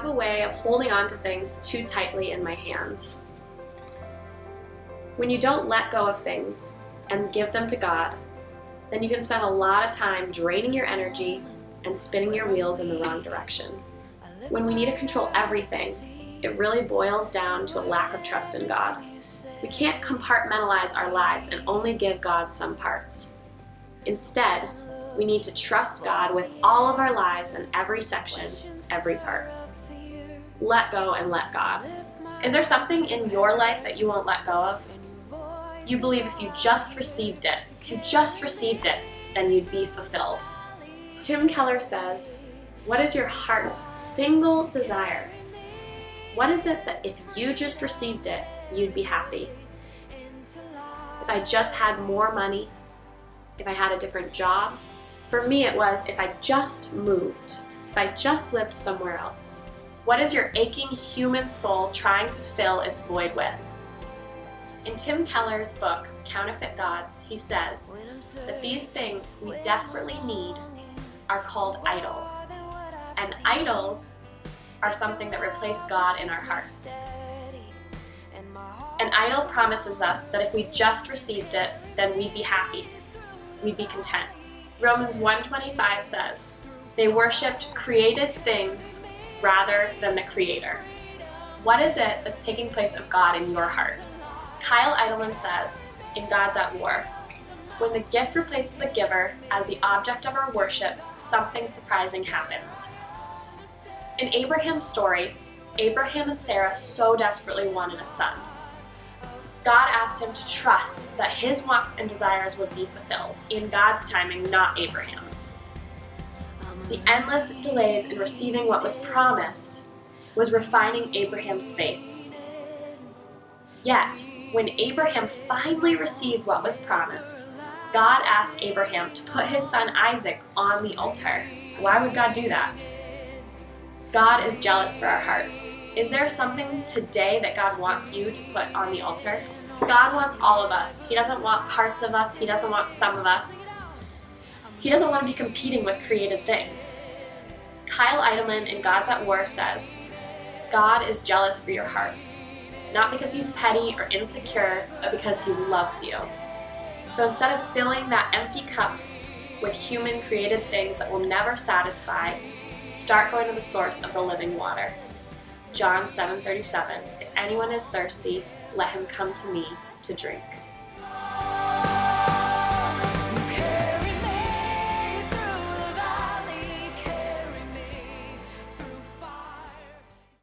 have a way of holding on to things too tightly in my hands. When you don't let go of things and give them to God, then you can spend a lot of time draining your energy and spinning your wheels in the wrong direction. When we need to control everything, it really boils down to a lack of trust in God. We can't compartmentalize our lives and only give God some parts. Instead, we need to trust God with all of our lives and every section, every part. Let go and let God. Is there something in your life that you won't let go of? You believe if you just received it, then you'd be fulfilled. Tim Keller says, "What is your heart's single desire? What is it that if you just received it, you'd be happy? If I just had more money, if I had a different job." For me it was, if I just moved, if I just lived somewhere else. What is your aching human soul trying to fill its void with? In Tim Keller's book, Counterfeit Gods, he says that these things we desperately need are called idols. And idols are something that replace God in our hearts. An idol promises us that if we just received it, then we'd be happy. We'd be content. Romans 1:25 says, "They worshipped created things rather than the Creator." What is it that's taking place of God in your heart? Kyle Idleman says, in God's at War, "When the gift replaces the giver as the object of our worship, something surprising happens." In Abraham's story, Abraham and Sarah so desperately wanted a son. God asked him to trust that his wants and desires would be fulfilled in God's timing, not Abraham's. The endless delays in receiving what was promised was refining Abraham's faith. Yet, when Abraham finally received what was promised, God asked Abraham to put his son Isaac on the altar. Why would God do that? God is jealous for our hearts. Is there something today that God wants you to put on the altar? God wants all of us. He doesn't want parts of us. He doesn't want some of us. He doesn't want to be competing with created things. Kyle Idleman in God's at War says, "God is jealous for your heart, not because he's petty or insecure, but because he loves you." So instead of filling that empty cup with human created things that will never satisfy, start going to the source of the living water. John 7:37, "If anyone is thirsty, let him come to me to drink."